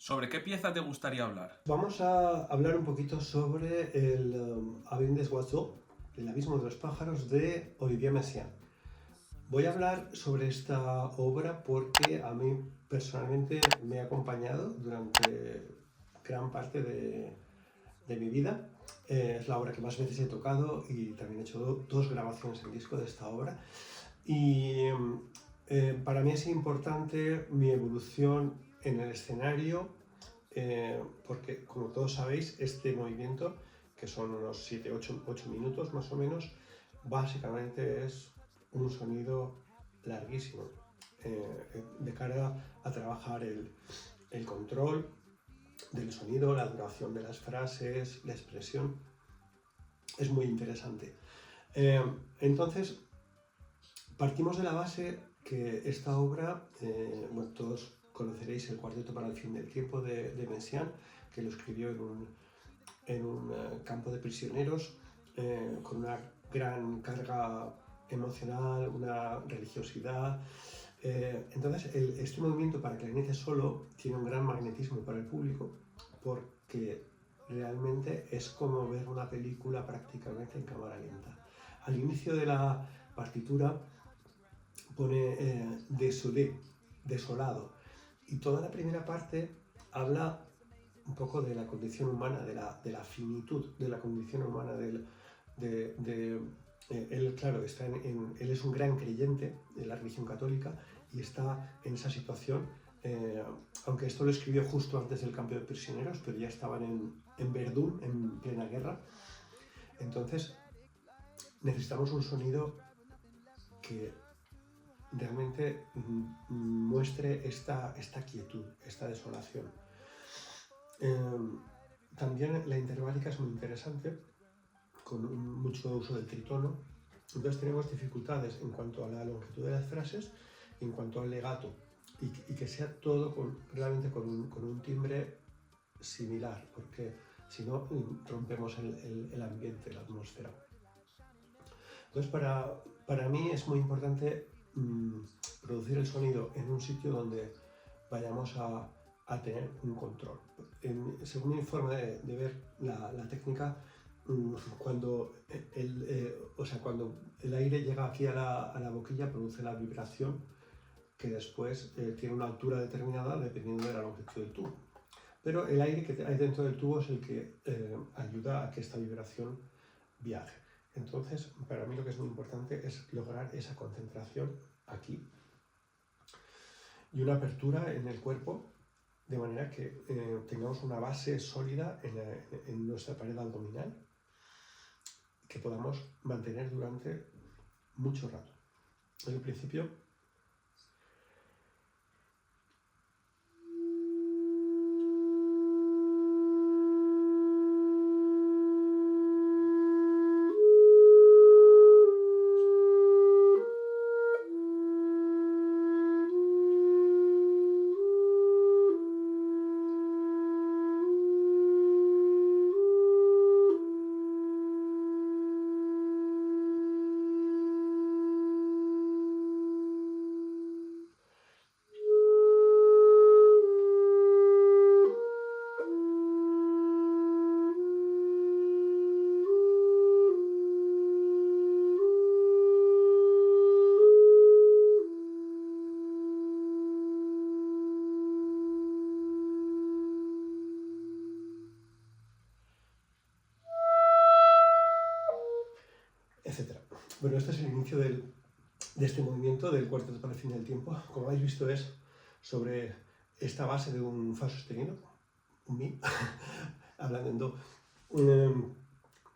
¿Sobre qué pieza te gustaría hablar? Vamos a hablar un poquito sobre el Abîme des oiseaux, el abismo de los pájaros de Olivier Messiaen. Voy a hablar sobre esta obra porque a mí personalmente me ha acompañado durante gran parte de mi vida. Es la obra que más veces he tocado y también he hecho dos grabaciones en disco de esta obra. Y para mí es importante mi evolución en el escenario porque, como todos sabéis, este movimiento, que son unos 7-8 minutos más o menos, básicamente es un sonido larguísimo de cara a trabajar el control del sonido, la duración de las frases, la expresión. Es muy interesante. Entonces, partimos de la base que esta obra, bueno, todos conoceréis el Cuarteto para el fin del tiempo de Messiaen, que lo escribió en un campo de prisioneros con una gran carga emocional, una religiosidad. Entonces, este movimiento para clarinete solo tiene un gran magnetismo para el público porque realmente es como ver una película prácticamente en cámara lenta. Al inicio de la partitura pone désolé, desolado, y toda la primera parte habla un poco de la condición humana, de la finitud de la condición humana, él, claro, él es un gran creyente de la religión católica y está en esa situación, aunque esto lo escribió justo antes del campo de prisioneros, pero ya estaban en Verdún, en plena guerra. Entonces necesitamos un sonido que realmente muestre esta quietud, esta desolación. También la interválica es muy interesante, con mucho uso del tritono. Entonces tenemos dificultades en cuanto a la longitud de las frases, en cuanto al legato, y que sea todo realmente con un timbre similar, porque si no rompemos el ambiente, la atmósfera. Entonces para mí es muy importante producir el sonido en un sitio donde vayamos a tener un control. Según mi forma de ver la técnica, cuando cuando el aire llega aquí a la boquilla, produce la vibración que después tiene una altura determinada dependiendo de la longitud del tubo. Pero el aire que hay dentro del tubo es el que ayuda a que esta vibración viaje. Entonces, para mí lo que es muy importante es lograr esa concentración aquí y una apertura en el cuerpo, de manera que tengamos una base sólida en nuestra pared abdominal que podamos mantener durante mucho rato. En el principio, etc. Bueno, este es el inicio de este movimiento del Cuarteto para el fin del tiempo. Como habéis visto, es sobre esta base de un fa sostenido, un mi, hablando en do.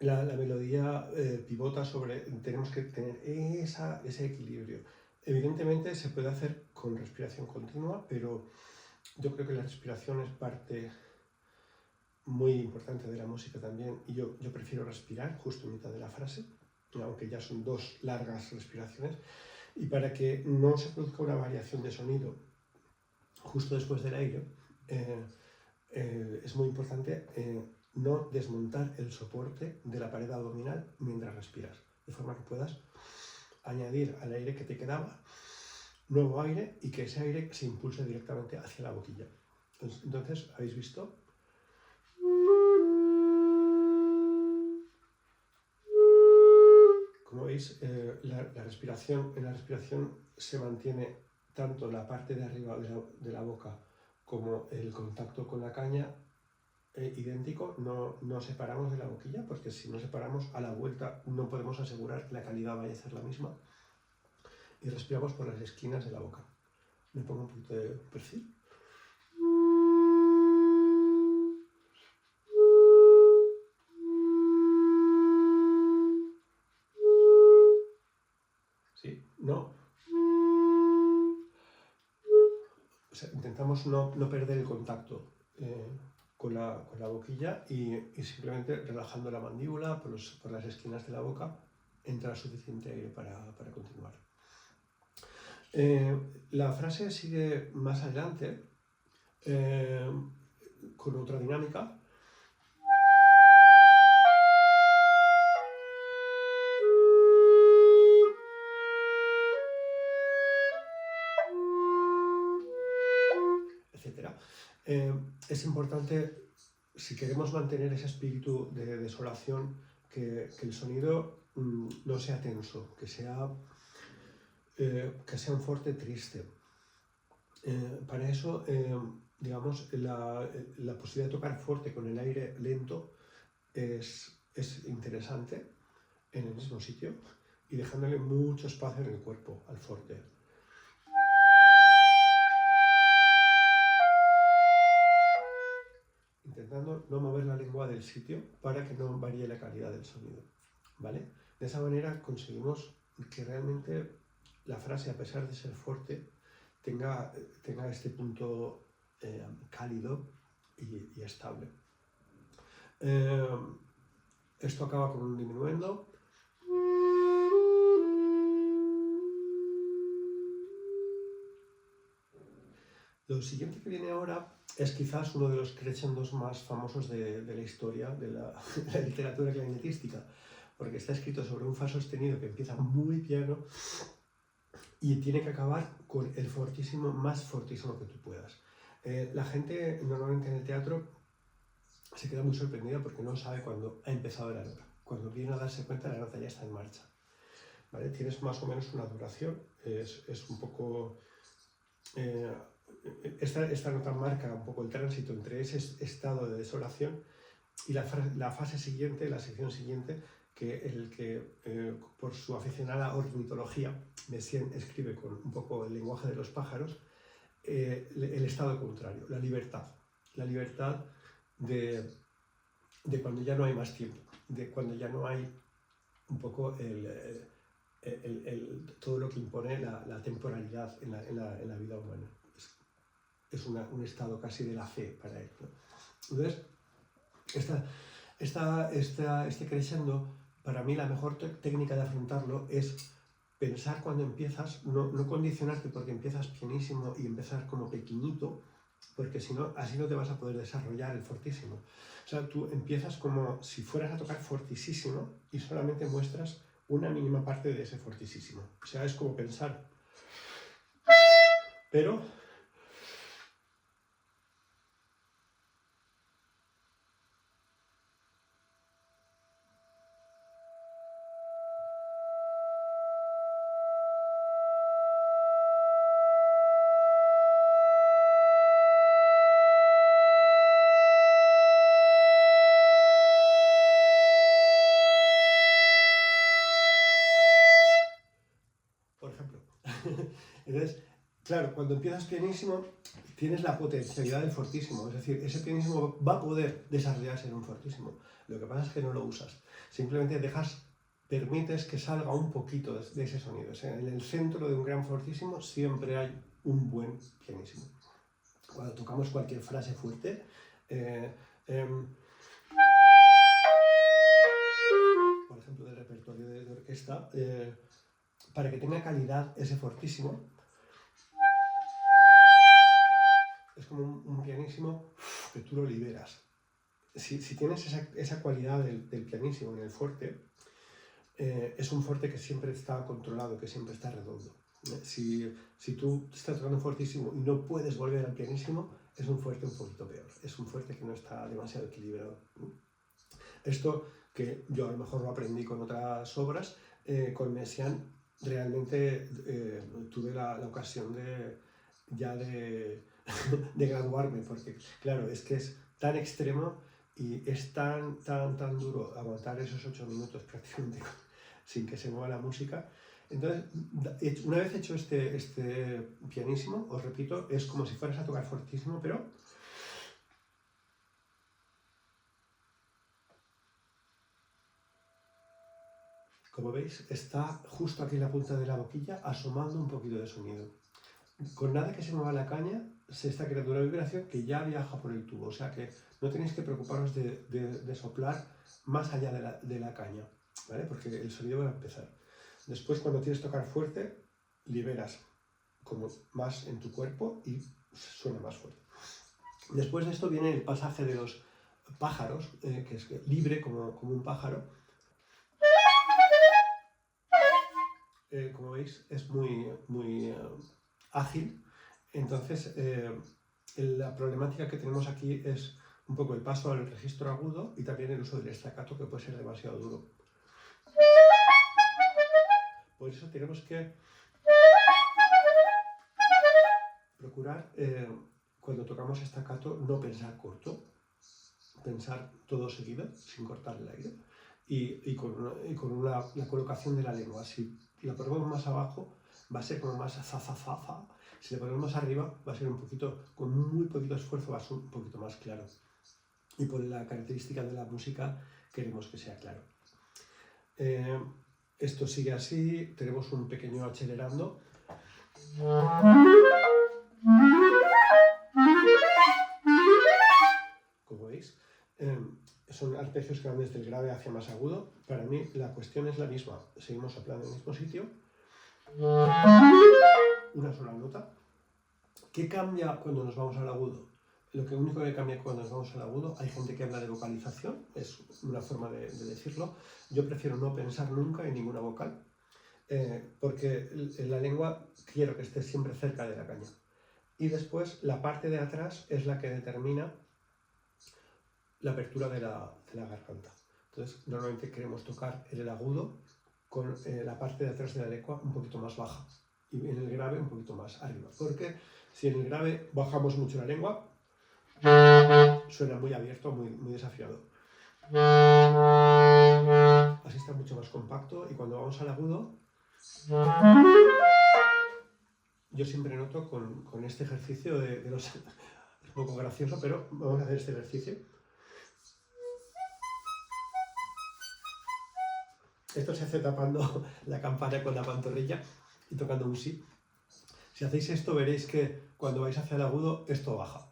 La melodía pivota sobre, tenemos que tener ese equilibrio. Evidentemente se puede hacer con respiración continua, pero yo creo que la respiración es parte muy importante de la música también, y yo prefiero respirar justo en mitad de la frase, aunque ya son dos largas respiraciones, y para que no se produzca una variación de sonido justo después del aire, es muy importante no desmontar el soporte de la pared abdominal mientras respiras, de forma que puedas añadir al aire que te quedaba nuevo aire y que ese aire se impulse directamente hacia la boquilla. Entonces, ¿habéis visto? Como veis, en la respiración se mantiene tanto la parte de arriba de la boca como el contacto con la caña idéntico, no separamos de la boquilla, porque si no separamos a la vuelta no podemos asegurar que la calidad vaya a ser la misma, y respiramos por las esquinas de la boca. Me pongo un poquito de perfil. ¿Sí? ¿No? O sea, intentamos no perder el contacto con la boquilla y simplemente relajando la mandíbula por las esquinas de la boca entra suficiente aire para continuar. La frase sigue más adelante con otra dinámica. Etcétera. Es importante, si queremos mantener ese espíritu de desolación, que el sonido no sea tenso, que sea un forte triste. Para eso, digamos, la posibilidad de tocar fuerte con el aire lento es interesante en el mismo sitio y dejándole mucho espacio en el cuerpo al forte. Intentando no mover la lengua del sitio para que no varíe la calidad del sonido, ¿vale? De esa manera conseguimos que realmente la frase, a pesar de ser fuerte, tenga este punto cálido y estable. Esto acaba con un diminuendo. Lo siguiente que viene ahora es quizás uno de los crescendos más famosos de la historia de la literatura clarinetística, porque está escrito sobre un fa sostenido que empieza muy piano y tiene que acabar con el fortísimo más fortísimo que tú puedas. La gente normalmente en el teatro se queda muy sorprendida porque no sabe cuándo ha empezado la nota. Cuando viene a darse cuenta, la nota ya está en marcha. ¿Vale? Tienes más o menos una duración, es un poco... esta nota marca un poco el tránsito entre ese estado de desolación y la fase siguiente, la sección siguiente, que por su aficionada ornitología, Messiaen escribe con un poco el lenguaje de los pájaros, el estado contrario, la libertad. La libertad de cuando ya no hay más tiempo, de cuando ya no hay un poco todo lo que impone la temporalidad en la vida humana. Es un estado casi de la fe para él, ¿no? Entonces, este crescendo, para mí la mejor técnica de afrontarlo es pensar cuando empiezas, no condicionarte porque empiezas pianísimo y empezar como pequeñito, porque si no, así no te vas a poder desarrollar el fortísimo. O sea, tú empiezas como si fueras a tocar fortísimo y solamente muestras una mínima parte de ese fortísimo. O sea, es como pensar. Pero por ejemplo. Entonces, claro, cuando empiezas pianísimo, tienes la potencialidad del fortísimo, es decir, ese pianísimo va a poder desarrollarse en un fortísimo. Lo que pasa es que no lo usas, simplemente permites que salga un poquito de ese sonido. O sea, en el centro de un gran fortísimo siempre hay un buen pianísimo. Cuando tocamos cualquier frase fuerte, por ejemplo, del repertorio de orquesta, para que tenga calidad ese fortísimo, es como un pianísimo que tú lo liberas. Si tienes esa cualidad del pianísimo en el fuerte, es un fuerte que siempre está controlado, que siempre está redondo. Si tú estás tocando fortísimo y no puedes volver al pianísimo, es un fuerte un poquito peor. Es un fuerte que no está demasiado equilibrado. Esto que yo a lo mejor lo aprendí con otras obras, con Messiaen realmente tuve la ocasión de graduarme, porque claro, es que es tan extremo y es tan duro aguantar esos 8 minutos prácticamente sin que se mueva la música. Entonces, una vez hecho este pianísimo, os repito, es como si fueras a tocar fortísimo, pero como veis, está justo aquí en la punta de la boquilla asomando un poquito de sonido. Con nada que se mueva la caña, se está creando una vibración que ya viaja por el tubo. O sea que no tenéis que preocuparos de soplar más allá de la caña, ¿vale? Porque el sonido va a empezar. Después, cuando quieres tocar fuerte, liberas como más en tu cuerpo y suena más fuerte. Después de esto viene el pasaje de los pájaros, que es libre como un pájaro. Como veis, es muy ágil. Entonces, la problemática que tenemos aquí es un poco el paso al registro agudo y también el uso del staccato, que puede ser demasiado duro. Por eso tenemos que procurar, cuando tocamos staccato, no pensar corto, pensar todo seguido, sin cortar el aire, y con la colocación de la lengua. Si la ponemos más abajo, va a ser como más za. Si la ponemos más arriba, va a ser un poquito, con muy poquito esfuerzo, va a ser un poquito más claro. Y por la característica de la música, queremos que sea claro. Esto sigue así, tenemos un pequeño acelerando. Como veis, son arpegios que van desde el grave hacia más agudo. Para mí la cuestión es la misma. Seguimos soplando en el mismo sitio. Una sola nota. ¿Qué cambia cuando nos vamos al agudo? Lo único que cambia cuando nos vamos al agudo, hay gente que habla de vocalización, es una forma de decirlo. Yo prefiero no pensar nunca en ninguna vocal, porque en la lengua quiero que esté siempre cerca de la caña. Y después la parte de atrás es la que determina la apertura de la garganta. Entonces, normalmente queremos tocar en el agudo con la parte de atrás de la lengua un poquito más baja y en el grave un poquito más arriba. Porque si en el grave bajamos mucho la lengua, suena muy abierto, muy desafiado. Así está mucho más compacto y cuando vamos al agudo, yo siempre noto con este ejercicio de los... Es un poco gracioso, pero vamos a hacer este ejercicio. Esto se hace tapando la campana con la pantorrilla y tocando un si. Si hacéis esto veréis que cuando vais hacia el agudo esto baja.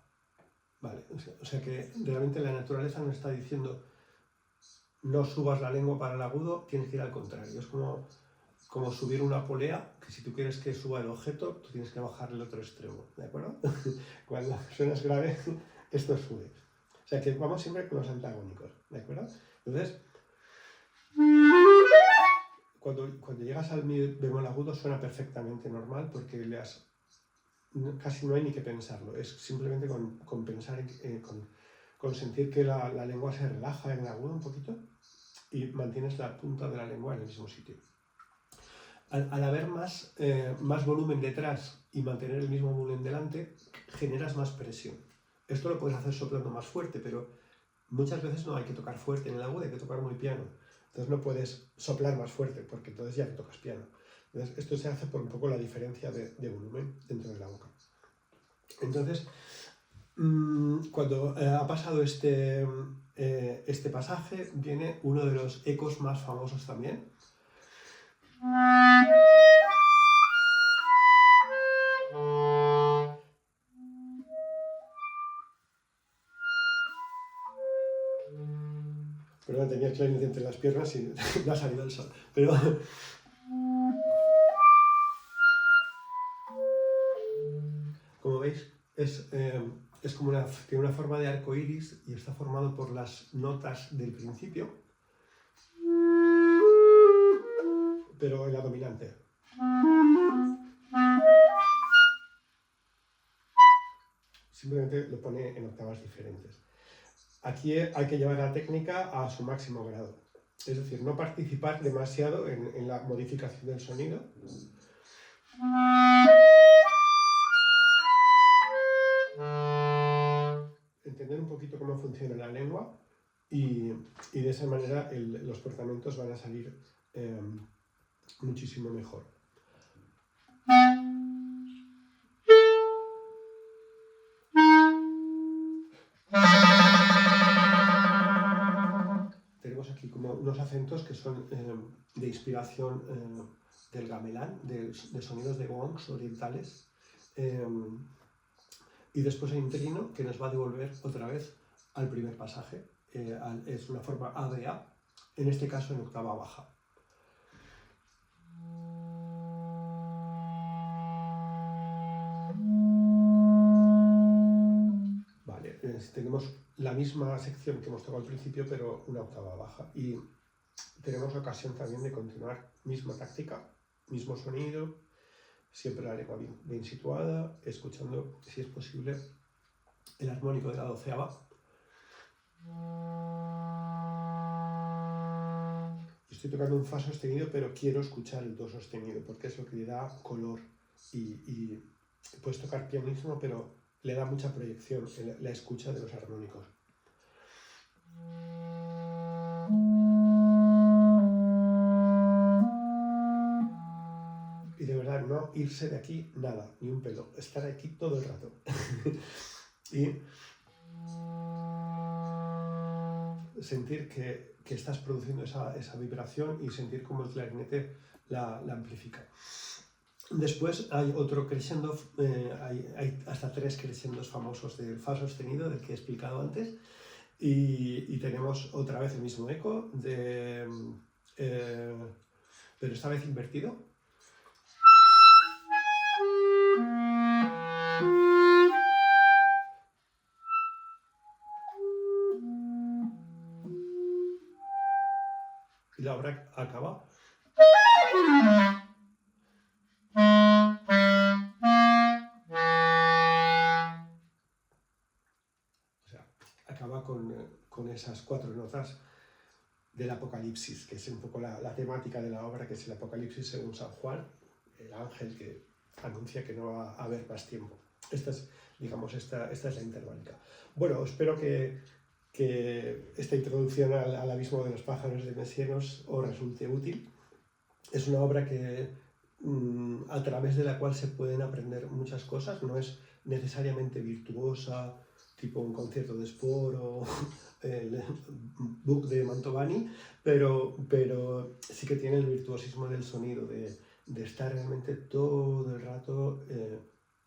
¿Vale? O sea que realmente la naturaleza nos está diciendo no subas la lengua para el agudo, tienes que ir al contrario. Es como subir una polea, que si tú quieres que suba el objeto, tú tienes que bajar el otro extremo. ¿De acuerdo? Cuando suenas grave, esto sube. O sea que vamos siempre con los antagónicos. ¿De acuerdo? Entonces... Cuando llegas al mi bemol agudo suena perfectamente normal porque casi no hay ni que pensarlo, es simplemente con pensar, con sentir que la lengua se relaja en el agudo un poquito y mantienes la punta de la lengua en el mismo sitio. Al haber más volumen detrás y mantener el mismo volumen delante, generas más presión. Esto lo puedes hacer soplando más fuerte, pero muchas veces no hay que tocar fuerte en el agudo, hay que tocar muy piano. Entonces no puedes soplar más fuerte porque entonces ya que tocas piano. Entonces esto se hace por un poco la diferencia de volumen dentro de la boca. Entonces, cuando ha pasado este pasaje, viene uno de los ecos más famosos también. Perdón, tenía el clarinete entre las piernas y me ha salido el sol. Pero... Como veis, es como tiene una forma de arco iris y está formado por las notas del principio, pero en la dominante. simplemente lo pone en octavas diferentes. Aquí hay que llevar la técnica a su máximo grado, es decir, no participar demasiado en la modificación del sonido. Entender un poquito cómo funciona la lengua y de esa manera los portamentos van a salir muchísimo mejor. Tenemos aquí como unos acentos que son de inspiración del gamelán, de sonidos de gongs orientales. Y después hay un trino que nos va a devolver otra vez al primer pasaje. Es una forma A-B-A, en este caso en octava baja. Vale, tenemos la misma sección que hemos tocado al principio, pero una octava baja. Y tenemos ocasión también de continuar misma táctica, mismo sonido, siempre la lengua bien situada, escuchando, si es posible, el armónico de la doceava. Estoy tocando un fa sostenido, pero quiero escuchar el do sostenido, porque es lo que le da color. Y puedes tocar pianísimo, pero le da mucha proyección la escucha de los armónicos. Y de verdad, no irse de aquí nada, ni un pelo, estar aquí todo el rato. Y sentir que estás produciendo esa vibración y sentir cómo el clarinete la amplifica. Después hay otro crescendo, hay hasta 3 crescendos famosos del fa sostenido, del que he explicado antes, y tenemos otra vez el mismo eco, pero esta vez invertido. Y la obra acaba. O sea, acaba con esas 4 notas del Apocalipsis, que es un poco la temática de la obra, que es el Apocalipsis según San Juan, el ángel que anuncia que no va a haber más tiempo. Esta es la interválica. Bueno, espero que esta introducción al abismo de los pájaros de Messiaen os resulte útil. Es una obra a través de la cual se pueden aprender muchas cosas. No es necesariamente virtuosa, tipo un concierto de Spohr o el book de Mantovani, pero sí que tiene el virtuosismo del sonido, de estar realmente todo el rato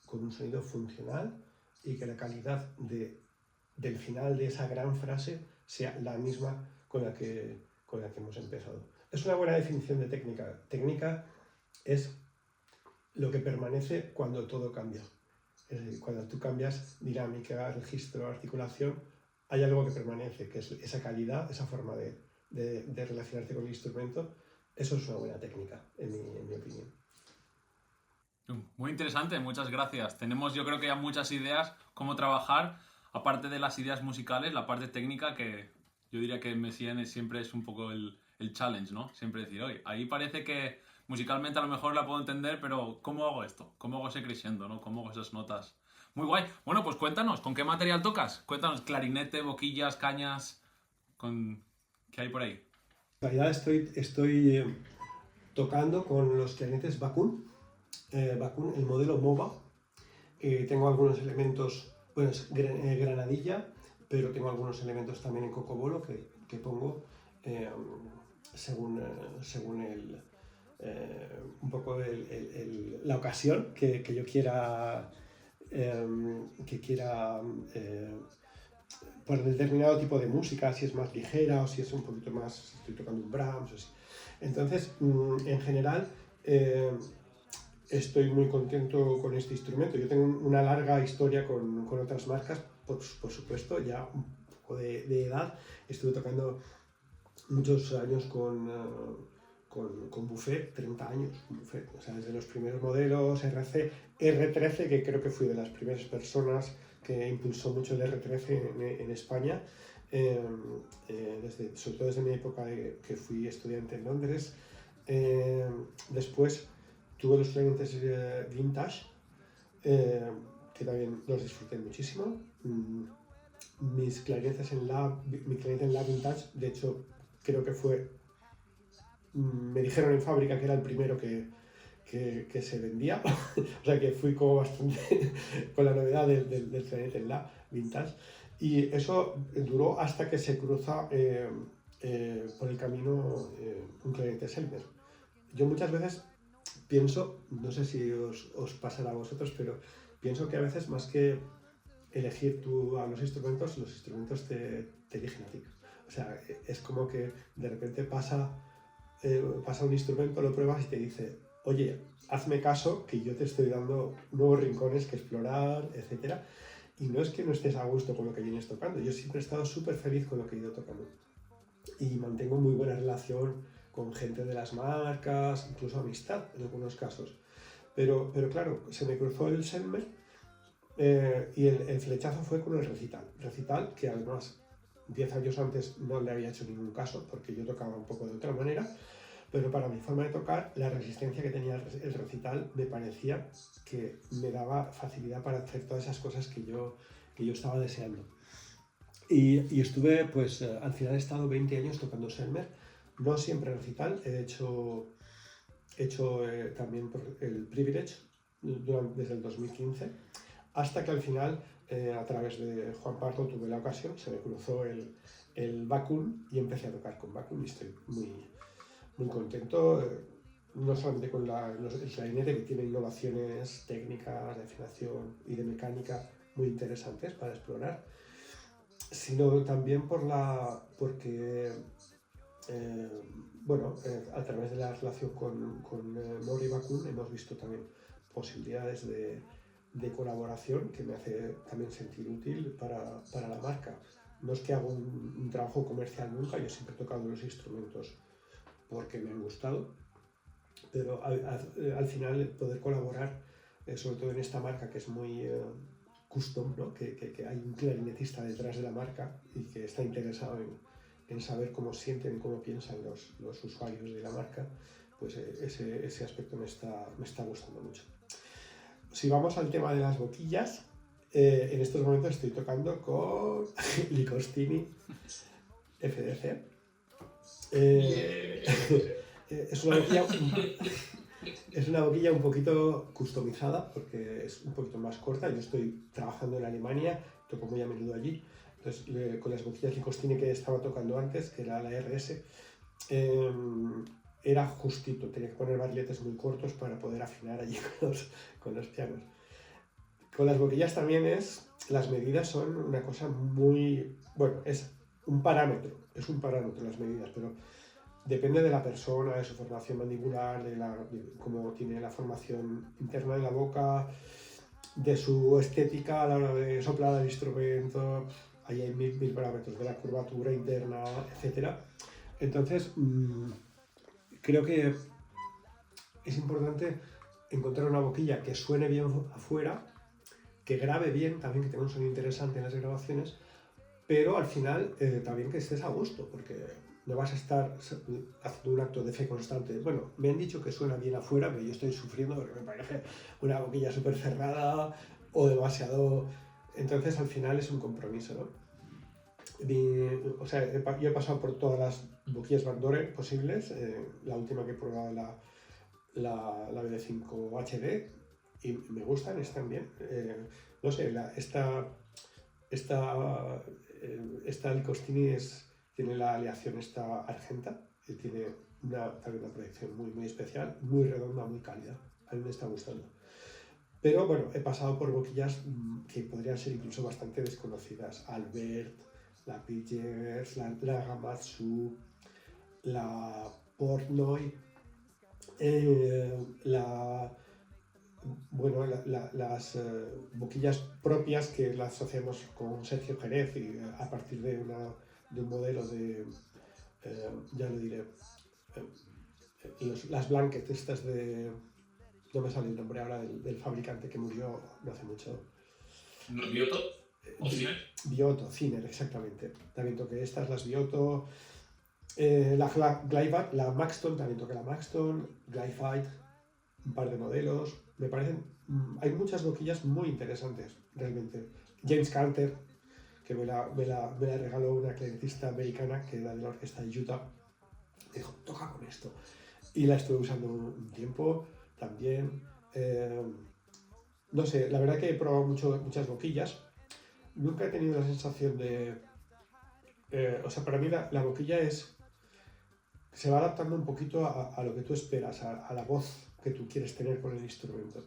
con un sonido funcional y que la calidad del final de esa gran frase sea la misma con la que hemos empezado. Es una buena definición de técnica. Técnica es lo que permanece cuando todo cambia. Es decir, cuando tú cambias dinámica, registro, articulación, hay algo que permanece, que es esa calidad, esa forma de relacionarte con el instrumento. Eso es una buena técnica, en mi opinión. Muy interesante, muchas gracias. Tenemos, yo creo que ya muchas ideas cómo trabajar, aparte de las ideas musicales, la parte técnica, que yo diría que Messiaen siempre es un poco el challenge, ¿no? Siempre decir, oye, ahí parece que musicalmente a lo mejor la puedo entender, pero ¿cómo hago esto? ¿Cómo hago ese crescendo, no? ¿Cómo hago esas notas? Muy guay. Bueno, pues cuéntanos, ¿con qué material tocas? Cuéntanos, clarinete, boquillas, cañas, ¿qué hay por ahí? En realidad estoy tocando con los clarinetes Bakun, el modelo MOVA. Tengo algunos elementos, bueno, es granadilla, pero tengo algunos elementos también en cocobolo que pongo según un poco la ocasión que yo quiera por determinado tipo de música, si es más ligera o si es un poquito más, si estoy tocando un Brahms o así. Entonces, en general, estoy muy contento con este instrumento. Yo tengo una larga historia con otras marcas, por supuesto, ya un poco de edad. Estuve tocando muchos años con Buffet, 30 años, Buffet, o sea, desde los primeros modelos R13, que creo que fui de las primeras personas que impulsó mucho el R13 en España, sobre todo desde mi época que fui estudiante en Londres. Después tuve los clarinetes vintage, que también los disfruté muchísimo. Mi clarinete en la vintage, de hecho, creo que me dijeron en fábrica que era el primero que se vendía, o sea que fui como bastante con la novedad del clarinete en la vintage, y eso duró hasta que se cruza por el camino un clarinete Selmer. Yo muchas veces pienso, no sé si os pasará a vosotros, pero pienso que a veces más que elegir tú a los instrumentos te eligen a ti. O sea, es como que de repente pasa un instrumento, lo pruebas y te dice, oye, hazme caso que yo te estoy dando nuevos rincones que explorar, etc. Y no es que no estés a gusto con lo que vienes tocando, yo siempre he estado súper feliz con lo que he ido tocando. Y mantengo muy buena relación con gente de las marcas, incluso amistad en algunos casos. Pero claro, se me cruzó el Selmer y el flechazo fue con el Recital, que además 10 años antes no le había hecho ningún caso, porque yo tocaba un poco de otra manera, pero para mi forma de tocar, la resistencia que tenía el Recital me parecía que me daba facilidad para hacer todas esas cosas que yo estaba deseando. Y estuve, pues al final he estado 20 años tocando Selmer, no siempre Recital, he hecho también el Privilege desde el 2015, hasta que al final, a través de Juan Pardo, tuve la ocasión, se me cruzó el Vacuum y empecé a tocar con Vacuum y estoy muy contento, no solamente con el clarinete, que tiene innovaciones técnicas, de afinación y de mecánica muy interesantes para explorar, sino también porque a través de la relación con Mori Vacuum hemos visto también posibilidades de colaboración que me hace también sentir útil para la marca. No es que haga un trabajo comercial nunca, yo siempre he tocado los instrumentos porque me han gustado, pero al final el poder colaborar, sobre todo en esta marca que es muy custom, ¿no? que hay un clarinetista detrás de la marca y que está interesado en saber cómo sienten y cómo piensan los usuarios de la marca, pues ese aspecto me está gustando mucho. Si vamos al tema de las boquillas, en estos momentos estoy tocando con Licostini FDC. Es una boquilla un poquito customizada porque es un poquito más corta. Yo estoy trabajando en Alemania, toco muy a menudo allí. Entonces, con las boquillas Licostini que estaba tocando antes, que era la RS, era justito. Tenía que poner barriletes muy cortos para poder afinar allí con los pianos. Con las boquillas también las medidas son una cosa muy... Bueno, es un parámetro las medidas, pero depende de la persona, de su formación mandibular, de cómo tiene la formación interna de la boca, de su estética a la hora de soplar el instrumento. Ahí hay mil parámetros, de la curvatura interna, etc. Entonces, creo que es importante encontrar una boquilla que suene bien afuera, que grabe bien, también que tenga un sonido interesante en las grabaciones, pero al final también que estés a gusto, porque no vas a estar haciendo un acto de fe constante. Bueno, me han dicho que suena bien afuera, pero yo estoy sufriendo porque me parece una boquilla súper cerrada o demasiado... Entonces al final es un compromiso, ¿no? Yo he pasado por todas las boquillas Van Doren posibles, la última que he probado la BD5 HD, y me gustan, están bien. No sé, esta Licostini tiene la aleación esta argenta, que tiene también una proyección muy especial, muy redonda, muy cálida. A mí me está gustando. Pero bueno, he pasado por boquillas que podrían ser incluso bastante desconocidas. Albert, la Pitchers, la Gamatsu, la Portnoy, las boquillas propias que las asociamos con Sergio Jerez y a partir de un modelo ya lo diré, las Blanket estas no me sale el nombre ahora del fabricante que murió no hace mucho, ¿Bioto? ¿O Ciner? Bioto, Ciner, exactamente. También toqué estas, las Bioto. La Maxton, también toqué la Maxton. Glyphite, un par de modelos. Me parecen. Hay muchas boquillas muy interesantes, realmente. James Carter, que me la regaló una clarinetista americana que era de la orquesta de Utah. Me dijo, toca con esto. Y la estuve usando un tiempo también. No sé, la verdad que he probado muchas boquillas. Nunca he tenido la sensación de... o sea, para mí la boquilla se va adaptando un poquito a lo que tú esperas, a la voz que tú quieres tener con el instrumento.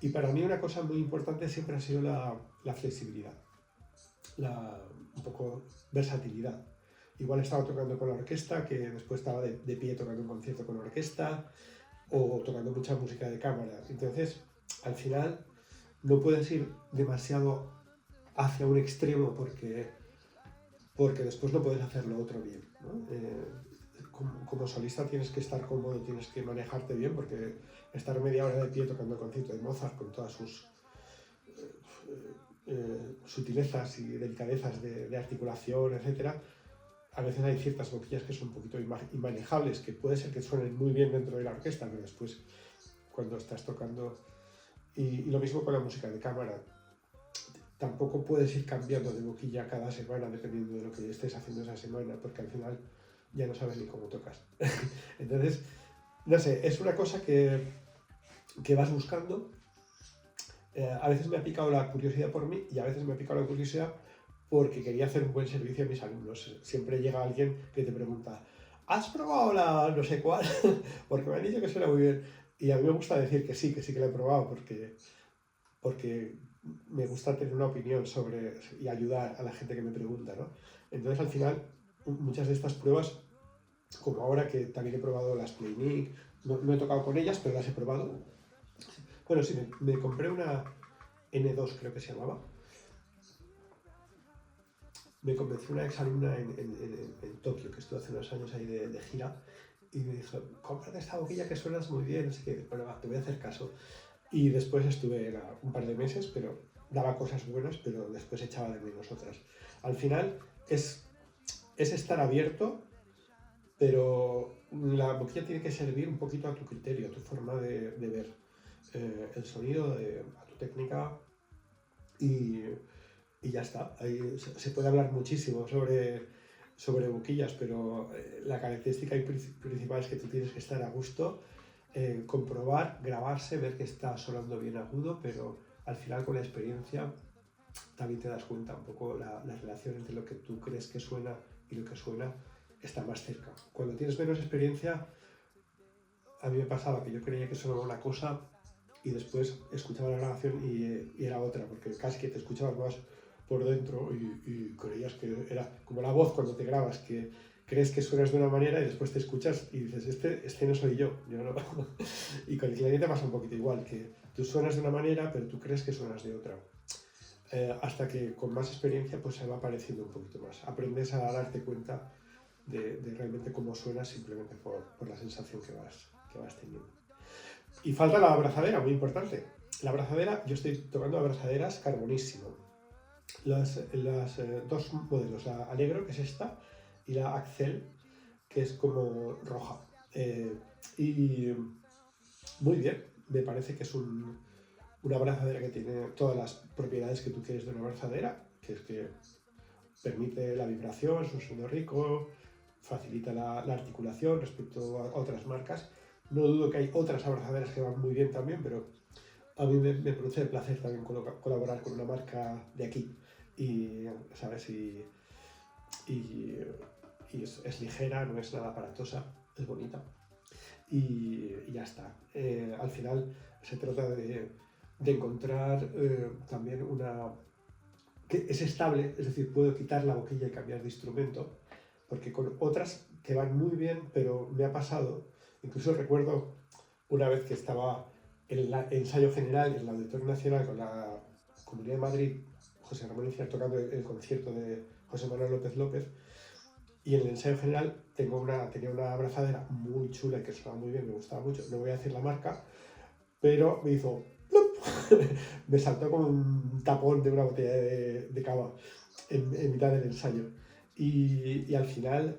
Y para mí una cosa muy importante siempre ha sido la flexibilidad, un poco versatilidad. Igual estaba tocando con la orquesta, que después estaba de pie tocando un concierto con la orquesta, o tocando mucha música de cámara. Entonces, al final, no puedes ir demasiado hacia un extremo porque después no puedes hacer lo otro bien, ¿no? Como solista tienes que estar cómodo, tienes que manejarte bien, porque estar media hora de pie tocando el concierto de Mozart con todas sus sutilezas y delicadezas de articulación, etcétera, a veces hay ciertas boquillas que son un poquito inmanejables, que puede ser que suenen muy bien dentro de la orquesta, pero después cuando estás tocando... Y lo mismo con la música de cámara. Tampoco puedes ir cambiando de boquilla cada semana dependiendo de lo que estés haciendo esa semana, porque al final ya no sabes ni cómo tocas. Entonces, no sé, es una cosa que vas buscando. A veces me ha picado la curiosidad por mí y a veces me ha picado la curiosidad porque quería hacer un buen servicio a mis alumnos. Siempre llega alguien que te pregunta, ¿has probado la no sé cuál? Porque me han dicho que suena muy bien. Y a mí me gusta decir que sí la he probado porque me gusta tener una opinión sobre y ayudar a la gente que me pregunta, ¿no? Entonces, al final, muchas de estas pruebas, como ahora que también he probado las Playnic, no he tocado con ellas, pero las he probado. Bueno, sí, me compré una N2, creo que se llamaba. Me convenció una exalumna en Tokio, que estuve hace unos años ahí de gira, y me dijo, cómprate esta boquilla que suenas muy bien, así que, bueno, va, te voy a hacer caso. Y después estuve un par de meses, pero daba cosas buenas, pero después echaba de menos otras. Al final es estar abierto, pero la boquilla tiene que servir un poquito a tu criterio, a tu forma de ver el sonido, a tu técnica y ya está. Ahí se puede hablar muchísimo sobre boquillas, pero la característica principal es que tú tienes que estar a gusto, comprobar, grabarse, ver que está sonando bien agudo, pero al final con la experiencia también te das cuenta un poco la relación entre lo que tú crees que suena y lo que suena está más cerca. Cuando tienes menos experiencia, a mí me pasaba que yo creía que sonaba una cosa y después escuchaba la grabación y era otra, porque casi que te escuchabas más por dentro y creías que era como la voz cuando te grabas, que crees que suenas de una manera y después te escuchas y dices, este no soy yo no. Y con el clarinete pasa un poquito igual, que tú suenas de una manera, pero tú crees que suenas de otra. Hasta que con más experiencia pues se va pareciendo un poquito más. Aprendes a darte cuenta de realmente cómo suenas simplemente por la sensación que vas teniendo. Y falta la abrazadera, muy importante. La abrazadera, yo estoy tocando abrazaderas carbonísimo. Las dos modelos, la Allegro, que es esta, y la Axel, que es como roja. Y muy bien, me parece que es una abrazadera que tiene todas las propiedades que tú quieres de una abrazadera, que es que permite la vibración, es un sonido rico, facilita la articulación respecto a otras marcas. No dudo que hay otras abrazaderas que van muy bien también, pero a mí me produce el placer también colaborar con una marca de aquí. Y, ¿sabes? Y es ligera, no es nada aparatosa, es bonita. Y ya está. Al final se trata de encontrar también una... que es estable, es decir, puedo quitar la boquilla y cambiar de instrumento, porque con otras que van muy bien, pero me ha pasado, incluso recuerdo una vez que estaba en el ensayo general en el Auditorio Nacional con la Comunidad de Madrid, José Ramón Iciar tocando el concierto de José Manuel López López, y en el ensayo general tenía una abrazadera muy chula y que sonaba muy bien, me gustaba mucho, no voy a decir la marca, pero me hizo ¡plup! me saltó como un tapón de una botella de cava en mitad del ensayo. Y al final,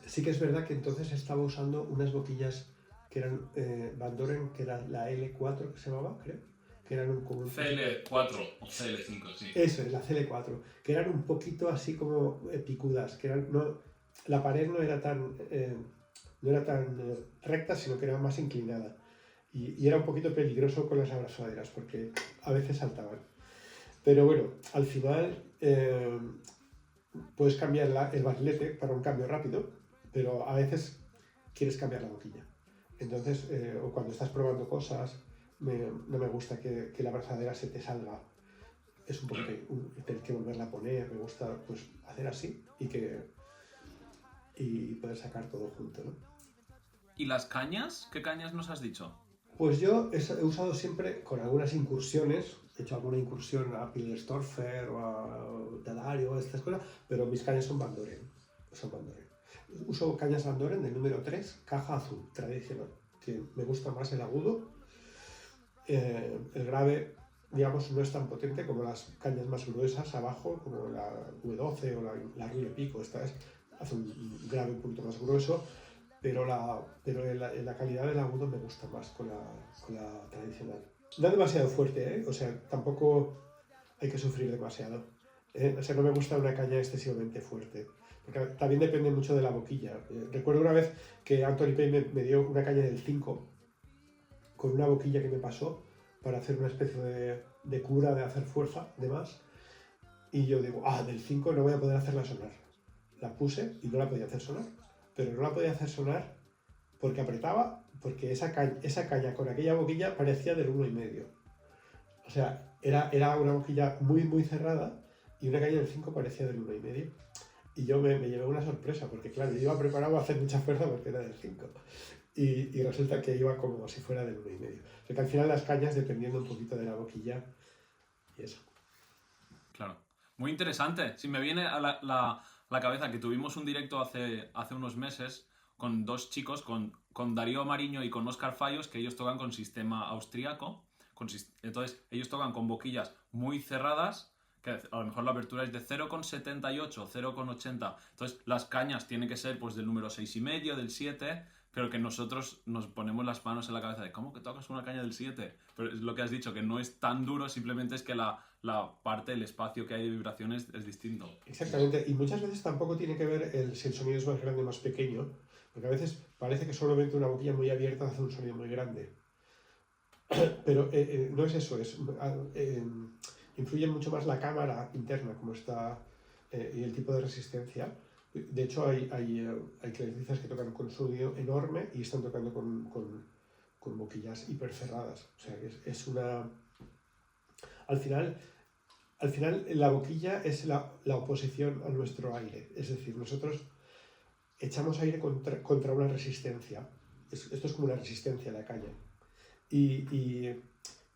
sí que es verdad que entonces estaba usando unas boquillas que eran Van Doren, que era la L4 que se llamaba, creo, que eran como un CL4 o CL5, sí. Eso es, la CL4, que eran un poquito así como picudas, que eran, no, la pared no era tan recta, sino que era más inclinada. Y era un poquito peligroso con las abrazaderas, porque a veces saltaban. Pero bueno, al final puedes cambiar el barrilete para un cambio rápido, pero a veces quieres cambiar la boquilla. Entonces, o cuando estás probando cosas, no me gusta que la abrazadera se te salga. Es un poquito tener que volverla a poner. Me gusta pues hacer así y poder sacar todo junto, ¿no? ¿Y las cañas? ¿Qué cañas nos has dicho? Pues yo he usado siempre con algunas incursiones, he hecho alguna incursión a Pilgerstorfer o a Dadario o estas cosas, pero mis cañas son Van Doren. Uso cañas Van Doren del número 3, caja azul, tradicional, que me gusta más el agudo. El grave, digamos, no es tan potente como las cañas más gruesas abajo, como la V12 o la Rule Pico. Esta hace un grave un poquito más grueso, pero la calidad del agudo me gusta más con la tradicional. No demasiado fuerte, ¿eh? O sea, tampoco hay que sufrir demasiado. O sea, no me gusta una caña excesivamente fuerte, porque también depende mucho de la boquilla. Recuerdo una vez que Anthony Payne me dio una caña del 5 con una boquilla que me pasó para hacer una especie de cura de hacer fuerza, de más. Y yo digo, del 5 no voy a poder hacerla sonar. La puse y no la podía hacer sonar. Pero no la podía hacer sonar porque apretaba, porque esa caña con aquella boquilla parecía del 1,5. O sea, era una boquilla muy, muy cerrada y una caña del 5 parecía del 1,5. Y yo me llevé una sorpresa, porque claro, yo iba preparado a hacer mucha fuerza porque era del 5. Y resulta que iba como si fuera del 1,5. O sea que al final las cañas, dependiendo un poquito de la boquilla, y eso. Claro. Muy interesante. Si me viene a la cabeza que tuvimos un directo hace unos meses con dos chicos, con Darío Mariño y con Óscar Fallos, que ellos tocan con sistema austríaco. Entonces, ellos tocan con boquillas muy cerradas, que a lo mejor la apertura es de 0,78, 0,80. Entonces, las cañas tienen que ser pues del número 6,5, del 7, pero que nosotros nos ponemos las manos en la cabeza de ¿cómo que tocas una caña del 7? Pero es lo que has dicho, que no es tan duro, simplemente es que la parte, el espacio que hay de vibraciones es distinto. Exactamente, y muchas veces tampoco tiene que ver si el sonido es más grande o más pequeño, porque a veces parece que solamente una boquilla muy abierta hace un sonido muy grande. Pero no es eso, influye mucho más la cámara interna, como está, y el tipo de resistencia. De hecho, hay clarinetistas que tocan con sonido enorme y están tocando con boquillas hiper cerradas. O sea, que es una... Al final, la boquilla es la oposición a nuestro aire. Es decir, nosotros echamos aire contra una resistencia. Esto es como una resistencia a la caña. Y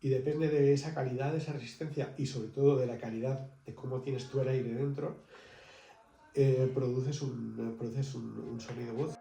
depende de esa calidad, de esa resistencia y sobre todo de la calidad de cómo tienes tú el aire dentro, produces un sonido.